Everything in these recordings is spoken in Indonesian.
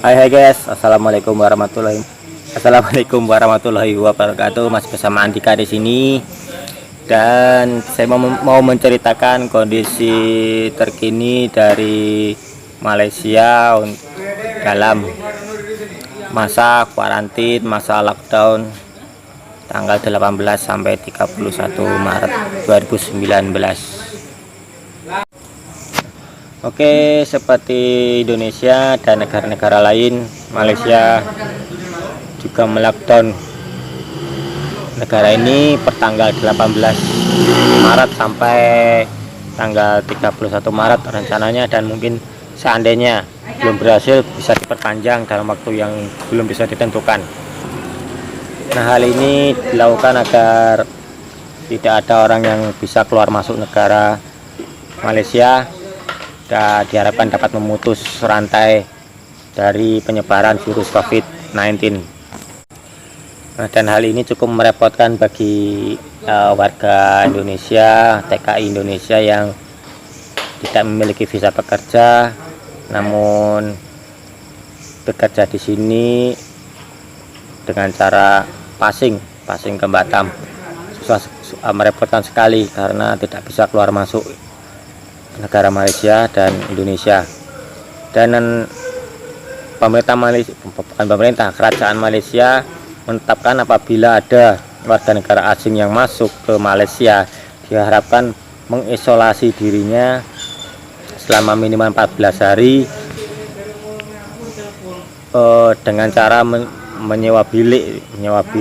Hai guys, Assalamualaikum warahmatullahi wabarakatuh. Masih bersama Andika di sini dan saya mau menceritakan kondisi terkini dari Malaysia dalam masa kuarantin, masa lockdown tanggal 18 sampai 31 Maret 2019. Oke, seperti Indonesia dan negara-negara lain, Malaysia juga melockdown negara ini per tanggal 18 Maret sampai tanggal 31 Maret rencananya, dan mungkin seandainya belum berhasil bisa diperpanjang dalam waktu yang belum bisa ditentukan. Nah, hal ini dilakukan agar tidak ada orang yang bisa keluar masuk negara Malaysia dan diharapkan dapat memutus rantai dari penyebaran virus COVID-19. Dan hal ini cukup merepotkan bagi warga Indonesia, TKI Indonesia yang tidak memiliki visa pekerja, namun bekerja di sini dengan cara passing ke Batam. Merepotkan sekali karena tidak bisa keluar masuk negara Malaysia dan Indonesia. Dan kerajaan Malaysia menetapkan apabila ada warga negara asing yang masuk ke Malaysia diharapkan mengisolasi dirinya selama minimal 14 hari dengan cara menyewa bilik,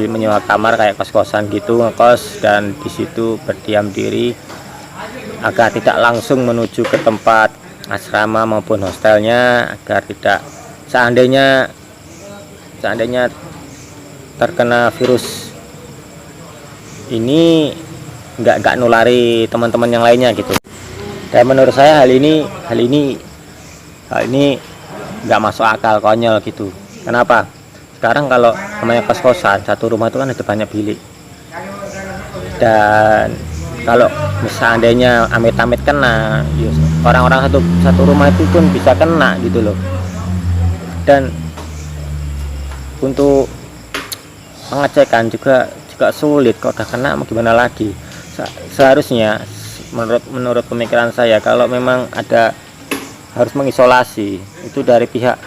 menyewa kamar kayak kos-kosan gitu, ngekos, dan di situ berdiam diri agar tidak langsung menuju ke tempat asrama maupun hostelnya, agar tidak seandainya terkena virus ini nggak nulari teman-teman yang lainnya gitu. Dan menurut saya hal ini nggak masuk akal, konyol gitu. Kenapa? Sekarang kalau namanya kos-kosan, satu rumah itu kan ada banyak bilik, dan kalau seandainya amit-amit kena, orang-orang satu rumah itu pun bisa kena gitu loh. Dan untuk pengecekan juga sulit, kalau udah kena mau gimana lagi. Seharusnya menurut pemikiran saya, kalau memang ada harus mengisolasi itu dari pihak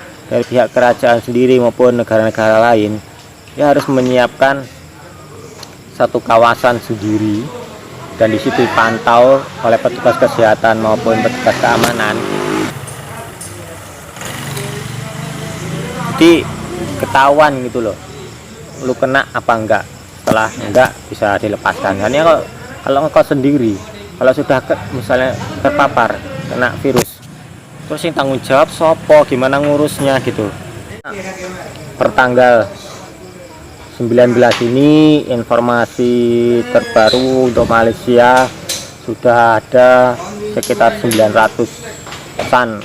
kerajaan sendiri maupun negara-negara lain, ya harus menyiapkan satu kawasan sendiri, dan di situ dipantau oleh petugas kesehatan maupun petugas keamanan. Jadi ketahuan gitu loh, lu kena apa enggak. Setelah enggak bisa dilepaskan. Hanya kalau engkau sendiri, kalau sudah misalnya terpapar kena virus, terus yang tanggung jawab sopo, gimana ngurusnya gitu. Per tanggal 19 ini informasi terbaru untuk Malaysia sudah ada sekitar 900-an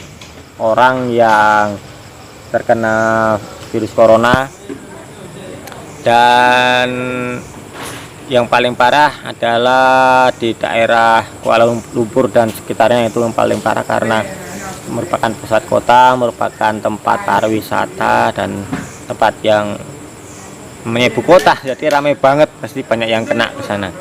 orang yang terkena virus corona, dan yang paling parah adalah di daerah Kuala Lumpur dan sekitarnya. Itu yang paling parah karena merupakan pusat kota, merupakan tempat pariwisata dan tempat yang ibu kota, jadi ramai banget, pasti banyak yang kena ke sana.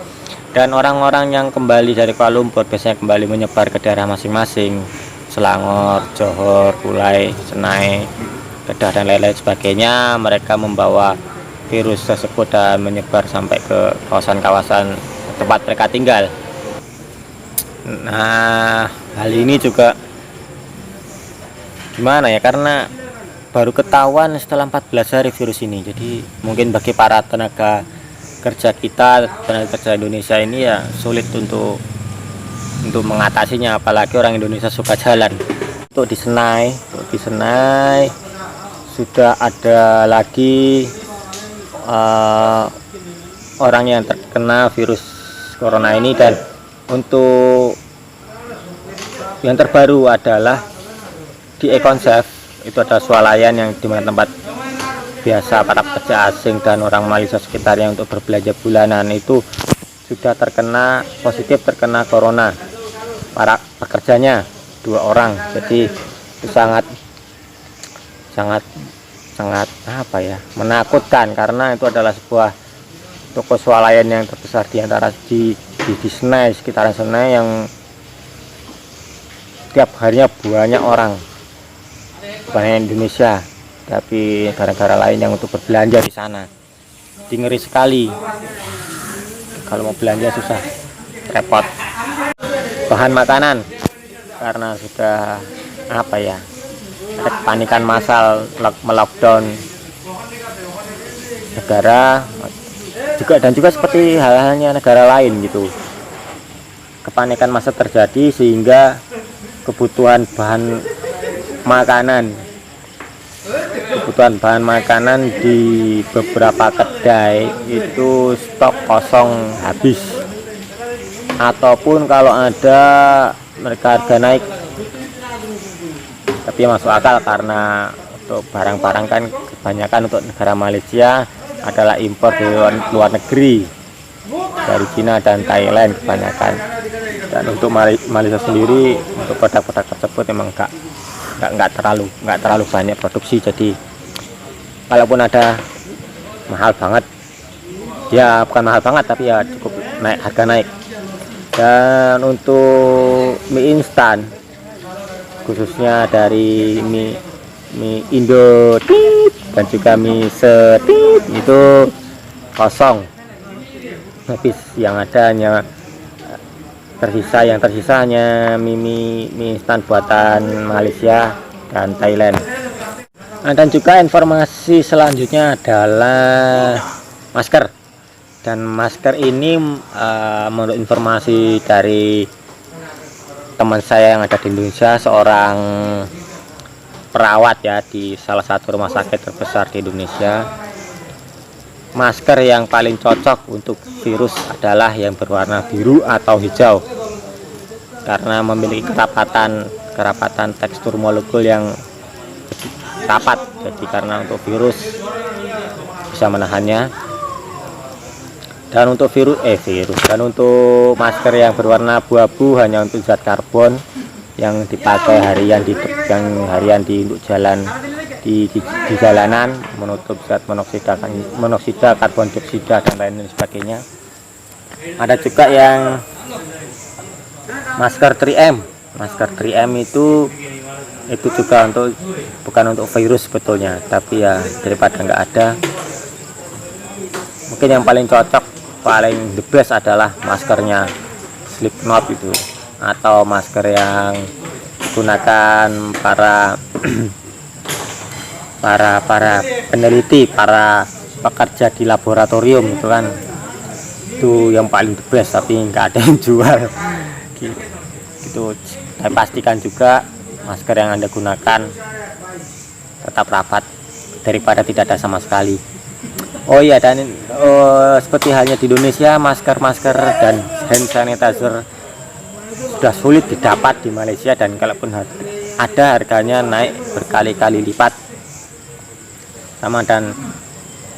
Dan orang-orang yang kembali dari Kuala Lumpur biasanya kembali menyebar ke daerah masing-masing, Selangor, Johor, Kulai, Senai, Kedah dan lain-lain sebagainya. Mereka membawa virus tersebut dan menyebar sampai ke kawasan-kawasan tempat mereka tinggal. Nah, hal ini juga gimana ya, karena baru ketahuan setelah 14 hari virus ini. Jadi mungkin bagi para tenaga kerja Indonesia ini ya sulit untuk mengatasinya, apalagi orang Indonesia suka jalan. Untuk di Senai sudah ada lagi orang yang terkena virus corona ini. Dan untuk yang terbaru adalah di Econsaf, itu ada swalayan yang dimana tempat biasa para pekerja asing dan orang Malaysia sekitarnya untuk berbelanja bulanan, itu sudah positif terkena corona. Para pekerjanya 2 orang, jadi itu sangat sangat apa ya, menakutkan, karena itu adalah sebuah toko swalayan yang terbesar di antara di Senai, sekitaran Senai, yang tiap harinya banyak orang, bukan hanya Indonesia tapi negara-negara lain yang untuk berbelanja di sana. Ngeri sekali, kalau mau belanja susah, repot. Bahan makanan, karena sudah apa ya, ada kepanikan massal melockdown negara juga, dan juga seperti halnya negara lain gitu, kepanikan massal terjadi sehingga kebutuhan bahan makanan di beberapa kedai itu stok kosong, habis, ataupun kalau ada mereka harga naik. Tapi masuk akal, karena untuk barang-barang kan kebanyakan untuk negara Malaysia adalah impor dari luar negeri, dari Cina dan Thailand kebanyakan. Dan untuk Malaysia sendiri, untuk produk-produk tersebut memang nggak terlalu banyak produksi. Jadi kalaupun ada mahal banget, ya bukan mahal banget tapi ya cukup naik, harga naik. Dan untuk mie instan, khususnya dari mie Indo dan juga mie Setit, itu kosong, habis. Yang ada hanya tersisa hanya mie instan buatan Malaysia dan Thailand. Dan juga informasi selanjutnya adalah masker. Dan masker ini menurut informasi dari teman saya yang ada di Indonesia, seorang perawat ya di salah satu rumah sakit terbesar di Indonesia, masker yang paling cocok untuk virus adalah yang berwarna biru atau hijau, karena memiliki kerapatan tekstur molekul yang rapat. Jadi karena untuk virus bisa menahannya. Dan untuk dan untuk masker yang berwarna abu-abu hanya untuk zat karbon yang dipakai harian di untuk jalan di jalanan, menutup zat monoksida, karbon dioksida dan lain sebagainya. Ada juga yang masker 3M. Masker 3M itu juga bukan untuk virus sebetulnya, tapi ya daripada nggak ada, mungkin yang paling cocok, paling the best adalah maskernya Slipknot itu, atau masker yang digunakan para peneliti, para pekerja di laboratorium itu kan, itu yang paling the best, tapi nggak ada yang jual gitu. Saya pastikan juga masker yang Anda gunakan tetap rapat daripada tidak ada sama sekali. Oh iya, dan seperti halnya di Indonesia, masker dan hand sanitizer sudah sulit didapat di Malaysia, dan kalaupun ada, harganya naik berkali-kali lipat. Dan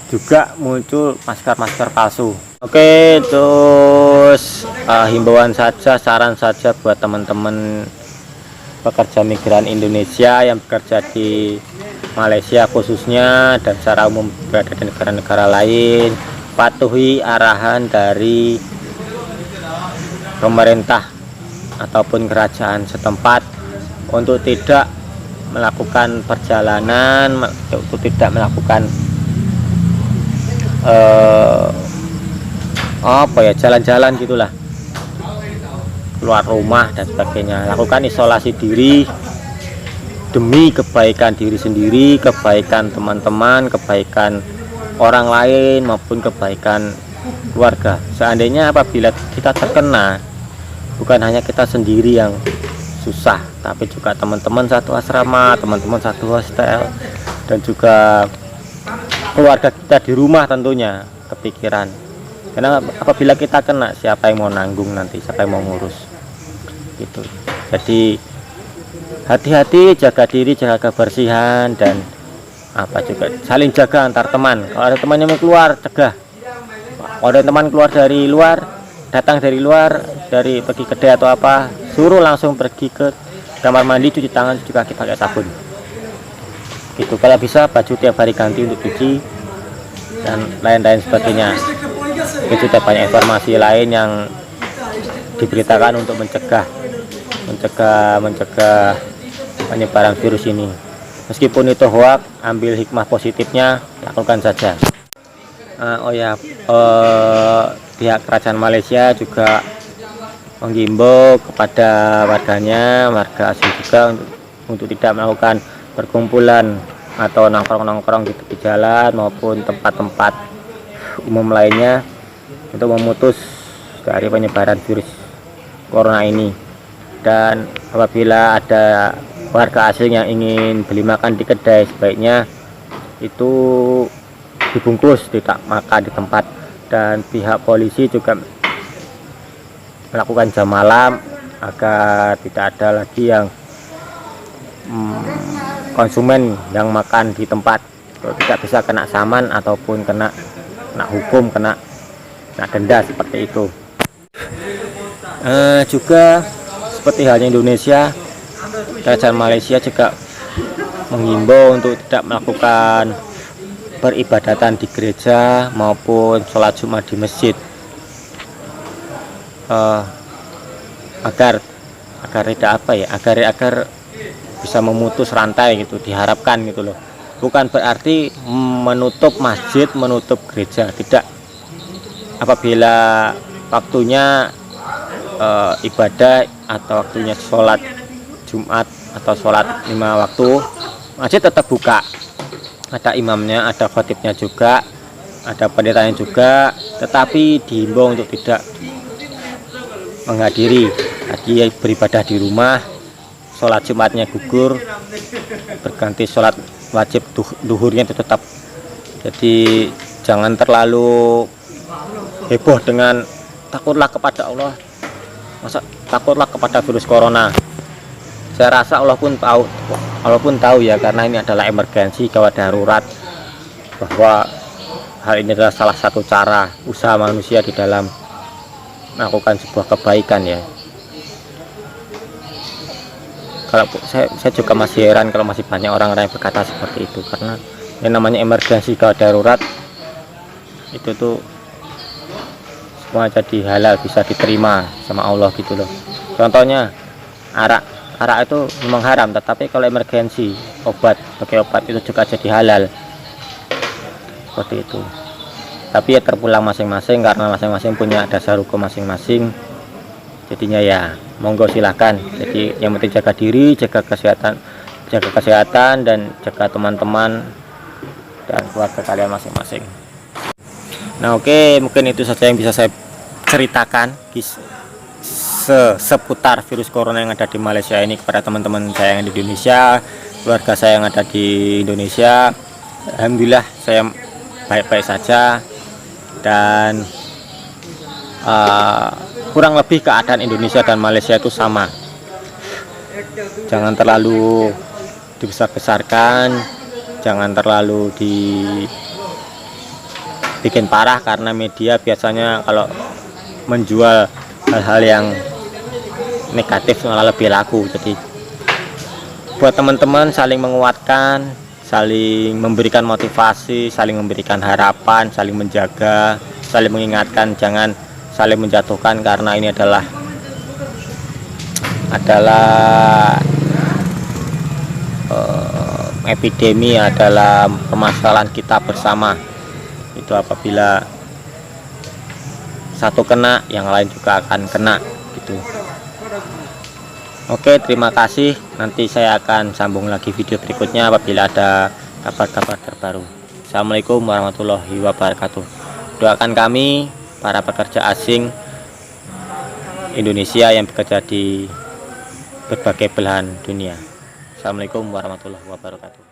juga muncul masker palsu. Oke, terus himbauan saja, saran saja buat teman-teman pekerja migran Indonesia yang bekerja di Malaysia khususnya, dan secara umum berada di negara-negara lain, patuhi arahan dari pemerintah ataupun kerajaan setempat untuk tidak melakukan perjalanan, untuk tidak melakukan jalan-jalan gitulah, keluar rumah dan sebagainya. Lakukan isolasi diri demi kebaikan diri sendiri, kebaikan teman-teman, kebaikan orang lain, maupun kebaikan keluarga. Seandainya apabila kita terkena, bukan hanya kita sendiri yang susah, tapi juga teman-teman satu asrama, teman-teman satu hostel, dan juga keluarga kita di rumah tentunya kepikiran. Karena apabila kita kena, siapa yang mau nanggung nanti, siapa yang mau ngurus gitu. Jadi hati-hati, jaga diri, jaga kebersihan, dan juga saling jaga antar teman. Kalau ada teman yang mau keluar, cegah. Kalau ada teman keluar dari luar, datang dari luar, pergi kedai atau apa, suruh langsung pergi ke kamar mandi, cuci tangan, cuci kaki pakai sabun. Itu kalau bisa baju tiap hari ganti untuk cuci dan lain-lain sebagainya. Itu sudah banyak informasi lain yang diberitakan untuk mencegah penyebaran virus ini. Meskipun itu hoax, ambil hikmah positifnya, lakukan saja. Oh ya, pihak kerajaan Malaysia juga menghimbau kepada warga asing juga untuk tidak melakukan perkumpulan atau nongkrong-nongkrong di tepi jalan maupun tempat-tempat umum lainnya untuk memutus dari penyebaran virus corona ini. Dan apabila ada warga asing yang ingin beli makan di kedai, sebaiknya itu dibungkus, tidak makan di tempat. Dan pihak polisi juga melakukan jam malam agar tidak ada lagi yang konsumen yang makan di tempat, tidak bisa kena saman ataupun kena hukum, kena denda seperti itu. Juga seperti halnya Indonesia, kerajaan Malaysia juga menghimbau untuk tidak melakukan peribadatan di gereja maupun sholat Jumat di masjid, agar bisa memutus rantai gitu, diharapkan gitu loh. Bukan berarti menutup masjid, menutup gereja, tidak. Apabila waktunya ibadah atau waktunya sholat Jumat atau sholat 5 waktu, masjid tetap buka, ada imamnya, ada khotibnya juga, ada pendetanya juga, tetapi dihimbau untuk tidak menghadiri, lagi beribadah di rumah. Sholat Jumatnya gugur, berganti sholat wajib duhurnya itu tetap. Jadi jangan terlalu heboh dengan takutlah kepada Allah, takutlah kepada virus corona. Saya rasa Allah pun tahu ya, karena ini adalah emergensi, gawat darurat, bahwa hal ini adalah salah satu cara usaha manusia di dalam melakukan sebuah kebaikan ya. Kalau saya juga masih heran kalau masih banyak orang-orang yang berkata seperti itu, karena yang namanya emergensi gawat darurat itu tuh semua jadi halal, bisa diterima sama Allah gitu loh. Contohnya arak itu memang haram, tetapi kalau emergensi pakai obat itu juga jadi halal, seperti itu. Tapi ya terpulang masing-masing, karena masing-masing punya dasar hukum masing-masing. Jadinya ya monggo silahkan. Jadi yang penting jaga diri, jaga kesehatan dan jaga teman-teman dan keluarga kalian masing-masing. Nah oke, mungkin itu saja yang bisa saya ceritakan seputar virus corona yang ada di Malaysia ini kepada teman-teman saya yang di Indonesia, keluarga saya yang ada di Indonesia. Alhamdulillah saya baik-baik saja, dan kurang lebih keadaan Indonesia dan Malaysia itu sama. Jangan terlalu dibesar-besarkan, jangan terlalu dibikin parah, karena media biasanya kalau menjual hal-hal yang negatif malah lebih laku. Jadi buat teman-teman saling menguatkan, saling memberikan motivasi, saling memberikan harapan, saling menjaga, saling mengingatkan, jangan saling menjatuhkan, karena ini adalah epidemi, adalah permasalahan kita bersama. Itu apabila satu kena, yang lain juga akan kena gitu. Oke, terima kasih. Nanti saya akan sambung lagi video berikutnya apabila ada kabar-kabar terbaru. Assalamualaikum warahmatullahi wabarakatuh. Doakan kami para pekerja asing Indonesia yang bekerja di berbagai belahan dunia. Assalamualaikum warahmatullahi wabarakatuh.